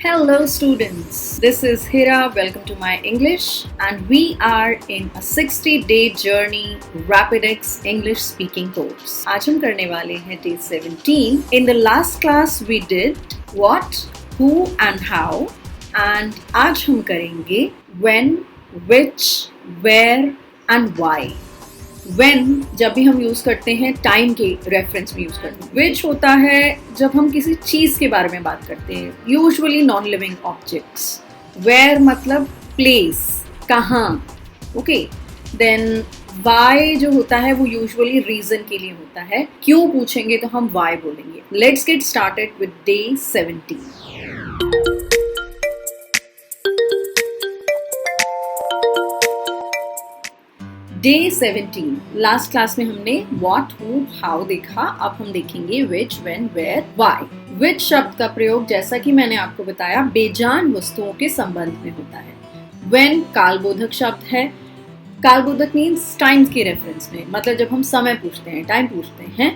Hello students, this is Hira. Welcome to my English and we are in a 60-day journey Rapidex English speaking course. आज हम करने वाले हैं day 17. In the last class we did what, who and how and आज हम करेंगे when, which, where and why. When जब भी हम यूज करते हैं टाइम के रेफरेंस में यूज करते हैं. Which होता है जब हम किसी चीज के बारे में बात करते हैं, usually non living objects. Where मतलब प्लेस, कहाँ. ओके, देन why जो होता है वो यूजुअली रीजन के लिए होता है. क्यों पूछेंगे तो हम why बोलेंगे. Let's get started with day 17. Day 17. Last class में हमने what, who, how देखा. अब हम देखेंगे which, when, where, why. which शब्द का प्रयोग जैसा कि मैंने आपको बताया बेजान वस्तुओं के संबंध में होता है. when कालबोधक शब्द है. कालबोधक मीन्स टाइम के रेफरेंस में, मतलब जब हम समय पूछते हैं, टाइम पूछते हैं.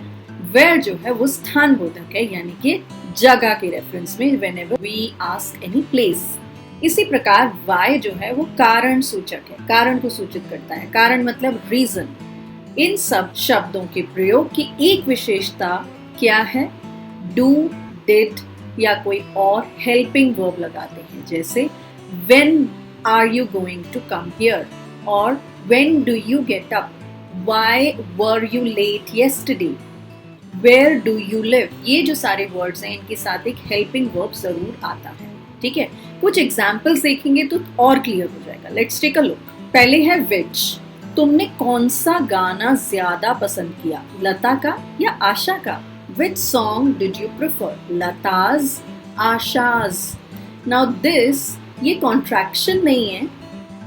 where जो है वो स्थान बोधक है, यानी कि जगह के रेफरेंस में, whenever we ask any place. इसी प्रकार why जो है वो कारण सूचक है, कारण को सूचित करता है. कारण मतलब रीजन. इन सब शब्दों के प्रयोग की एक विशेषता क्या है? डू, डिड या कोई और हेल्पिंग वर्ब लगाते हैं, जैसे when are you going to come here और when do you get up, why were you late yesterday, where do you live. ये जो सारे वर्ड्स हैं इनके साथ एक हेल्पिंग वर्ब जरूर आता है. ठीक है, कुछ एग्जाम्पल्स देखेंगे तो और क्लियर हो जाएगा. Let's take a look. पहले है विच. तुमने कौन सा गाना ज्यादा पसंद किया, लता का या आशा का? Which song did you prefer, Lata's, Asha's. Now this ये कॉन्ट्रैक्शन नहीं है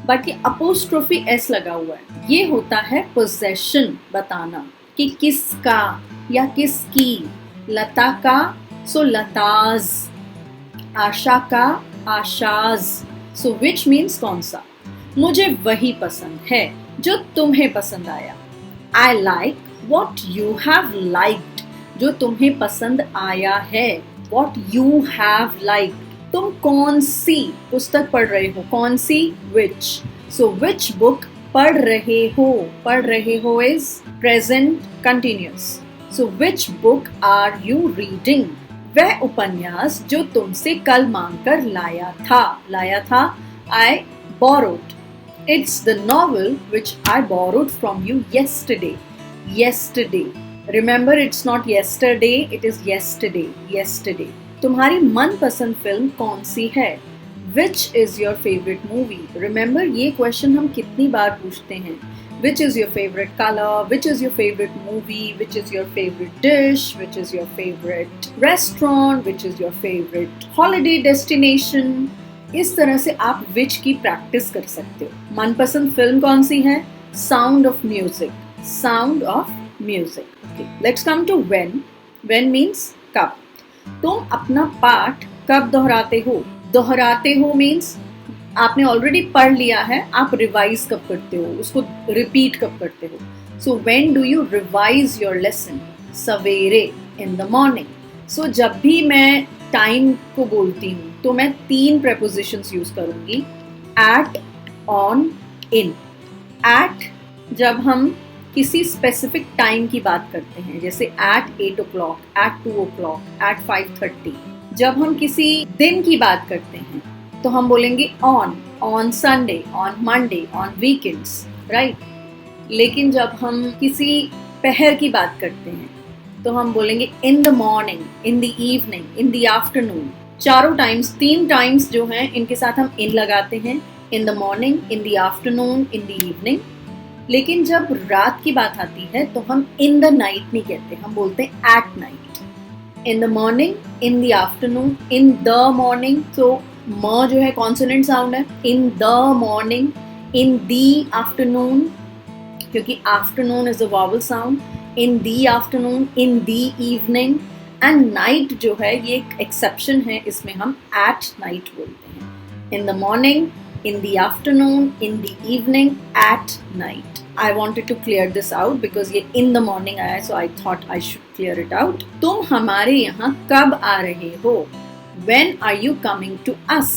बट ये अपोस्ट्रोफी एस लगा हुआ है. ये होता है पोजेशन, बताना कि किसका या किसकी. लता का सो लताज, आशा का आशाज. सो विच मीन्स कौन सा. मुझे वही पसंद है जो तुम्हें पसंद आया. I like what you have liked, जो तुम्हें पसंद आया है. What you have liked. तुम कौन सी पुस्तक पढ़ रहे हो, कौन सी, विच. सो विच बुक पढ़ रहे हो, पढ़ रहे हो is present continuous. So which book are you reading. वह उपन्यास जो तुमसे कल मांगकर लाया था. I borrowed. It's the novel which I borrowed from you yesterday. Remember, it's not yesterday, it is yesterday. तुम्हारी मनपसंद फिल्म कौन सी है? Which is your favorite movie? Remember, ये क्वेश्चन हम कितनी बार पूछते हैं. Which is your favorite color? Which is your favorite movie? Which is your favorite dish? Which is your favorite restaurant? Which is your favorite holiday destination? इस तरह से आप which की प्रैक्टिस कर सकते हो. मनपसंद फिल्म कौन सी है? Sound of Music. Sound of Music. Okay. Let's come to when. When means कब. तुम अपना पाठ कब दोहराते हो? दोहराते हो means आपने ऑलरेडी पढ़ लिया है, आप रिवाइज कब करते हो, उसको रिपीट कब करते हो. So when do you revise your lesson? सवेरे, इन द मॉर्निंग. सो जब भी मैं टाइम को बोलती हूँ तो मैं 3 प्रेपोजिशंस यूज करूंगी. At, on, in. एट जब हम किसी स्पेसिफिक टाइम की बात करते हैं, जैसे eight 8 o'clock, eight 2 o'clock, eight 5:30. जब हम किसी दिन की बात करते हैं तो हम बोलेंगे on Sunday, on Monday, on weekends, right. लेकिन जब हम किसी पहर की बात करते हैं तो हम बोलेंगे इन the morning, in the evening, in the afternoon. 3 times जो हैं इनके साथ हम इन लगाते हैं. इन the morning, in the afternoon, in the evening. लेकिन जब रात की बात आती है तो हम इन द नाइट नहीं कहते, हम बोलते हैं at night. In the morning, in the afternoon, in the morning. तो म जो है कॉन्सोनेंट साउंड है. In the morning, in the afternoon, क्योंकि afternoon is a vowel sound. In the afternoon, in the evening. And night जो है ये एक exception है, इसमें हम एट नाइट बोलते हैं. इन the morning, in the afternoon, in the evening, at night. I wanted to clear this out because ये in the morning आया, so I thought I should clear it out. तुम हमारे यहाँ कब आ रहे हो? When are you coming to us?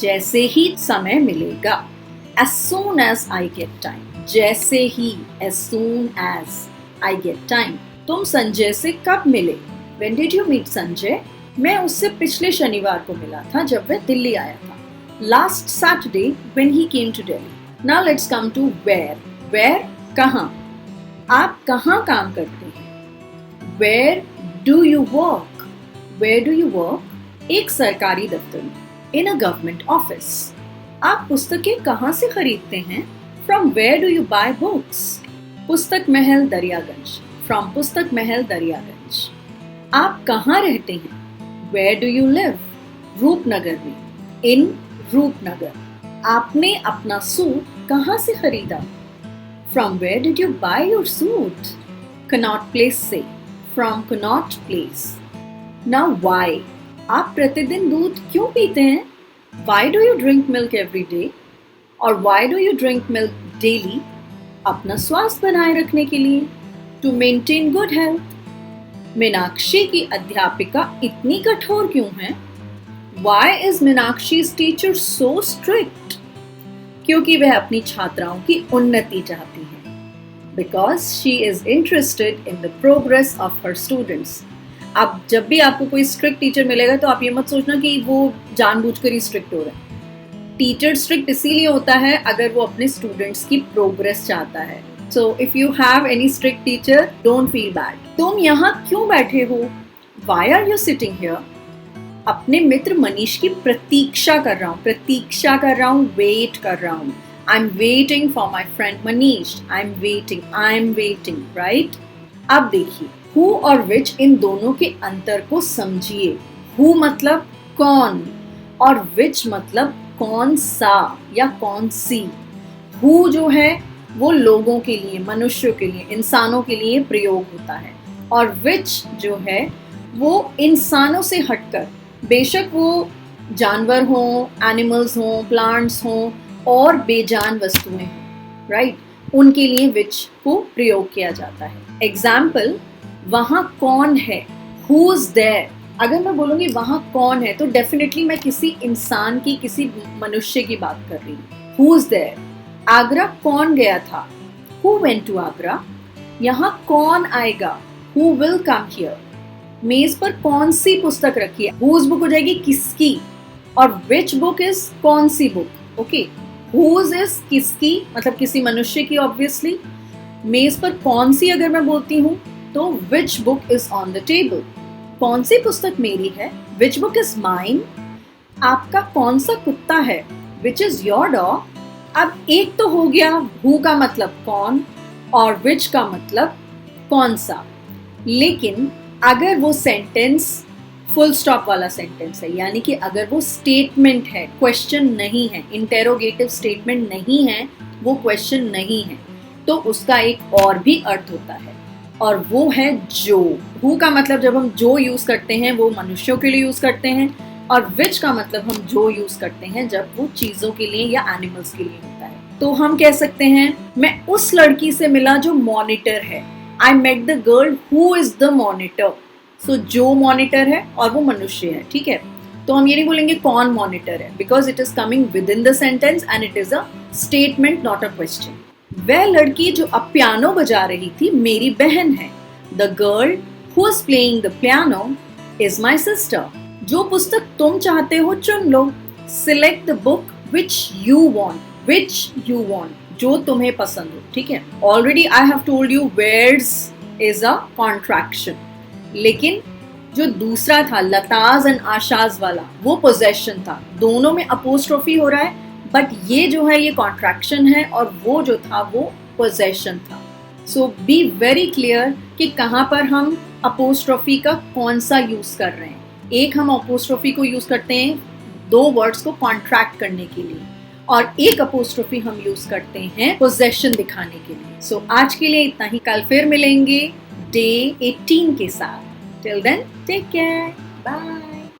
जैसे ही समय मिलेगा. As soon as I get time. जैसे ही, as soon as I get time. तुम संजय से कब मिले? When did you meet Sanjay? मैं उससे पिछले शनिवार को मिला था जब वह दिल्ली आया था. Last Saturday when he came to Delhi. Now let's come to where. Where कहाँ? आप कहाँ काम करते हैं? Where do you work? Where do you work? एक सरकारी दफ्तर में. In a government office. आप पुस्तकें कहाँ से खरीदते हैं? From where do you buy books? पुस्तक महल दरियागंज. From पुस्तक महल दरियागंज. आप कहाँ रहते हैं? Where do you live? Rupnagar में. In रूपनगर. आपने अपना सूट कहाँ से खरीदा? From where did you buy your suit? Connaught Place से. From Connaught Place. Now why? आप प्रतिदिन दूध क्यों पीते हैं? Why do you drink milk every day? और why do you drink milk daily? अपना स्वास्थ्य बनाए रखने के लिए. To maintain good health. Meenakshi की अध्यापिका इतनी कठोर क्यों है? Why is Meenakshi's teacher so strict? क्योंकि वह अपनी छात्राओं की उन्नति चाहती है. Because she is interested in the progress of her students. अब जब भी आपको कोई स्ट्रिक्ट टीचर मिलेगा तो आप ये मत सोचना कि वो जानबूझकर ही स्ट्रिक्ट हो रहा है. टीचर स्ट्रिक्ट इसीलिए होता है अगर वो अपने स्टूडेंट्स की प्रोग्रेस चाहता है. So if you have any strict teacher, don't feel bad. तुम यहाँ क्यों बैठे हो? Why are you sitting here? अपने मित्र मनीष की प्रतीक्षा कर रहा हूँ, वेट कर रहा हूँ. I am waiting for my friend Manish. I am waiting, right? अब देखिए, हु और विच इन दोनों के अंतर को समझिए. हु मतलब कौन और विच मतलब कौन सा या कौन सी. हु जो है वो लोगों के लिए, मनुष्यों के लिए, इंसानों के लिए प्रयोग होता है. और विच जो है वो इंसानों से हटकर, बेशक वो जानवर हों, एनिमल्स हों, प्लांट्स हों और बेजान वस्तुएं हों, राइट, उनके लिए विच को प्रयोग किया जाता है. एग्जाम्पल, वहाँ कौन है? Who is there. अगर मैं बोलूँगी वहाँ कौन है तो डेफिनेटली मैं किसी इंसान की, किसी मनुष्य की बात कर रही हूँ. Who is there. आगरा कौन गया था? Who went to Agra. यहाँ कौन आएगा? Who will come here. मेज पर कौन सी पुस्तक रखी है? हुज बुक हो जाएगी किसकी, और विच बुक इज कौन सी बुक. ओके, हुज इज किसकी मतलब किसी मनुष्य की ऑब्वियसली. मेज पर कौन सी अगर मैं बोलती हूँ तो which book is on the table. कौन सी पुस्तक मेरी है? Which book is mine. आपका कौन सा कुत्ता है? Which is your dog. अब एक तो हो गया हु का मतलब कौन और विच का मतलब कौन सा. लेकिन अगर वो सेंटेंस फुल स्टॉप वाला सेंटेंस है, यानी कि अगर वो स्टेटमेंट है, क्वेश्चन नहीं है, इंटेरोगेटिव स्टेटमेंट नहीं है, वो क्वेश्चन नहीं है, तो उसका एक और भी अर्थ होता है और वो है जो. हु का मतलब जब हम जो यूज करते हैं वो मनुष्यों के लिए यूज करते हैं, और विच का मतलब हम जो यूज करते हैं जब वो चीजों के लिए या एनिमल्स के लिए होता है. तो हम कह सकते हैं मैं उस लड़की से मिला जो मॉनिटर है. I met the girl who is the monitor. So जो मॉनिटर है और वो मनुष्य है, ठीक है. तो हम ये नहीं बोलेंगे कौन मॉनिटर है, because it is coming within the sentence and it is a statement, not a question. वह लड़की जो अब पियानो बजा रही थी मेरी बहन है. The girl who is playing the piano is my sister. जो पुस्तक तुम चाहते हो चुन लो. Select the book which you want. जो तुम्हें पसंद हो, ठीक है. Already I have told you where's is a contraction. लेकिन जो दूसरा था लताज एंड आशाज वाला वो पोजेशन था. दोनों में अपोस्ट्रोफी हो रहा है, बट ये जो है ये कॉन्ट्रैक्शन है और वो जो था वो पोजेशन था. सो बी वेरी क्लियर कि कहाँ पर हम अपोस्ट्रोफी का कौन सा यूज कर रहे हैं. एक हम अपोस्ट्रोफी को यूज करते हैं दो वर्ड्स को कॉन्ट्रैक्ट करने के लिए, और एक अपोस्ट्रोफी हम यूज करते हैं पोजेशन दिखाने के लिए. सो आज के लिए इतना ही. कल फिर मिलेंगे डे 18 के साथ. Till then take care, bye.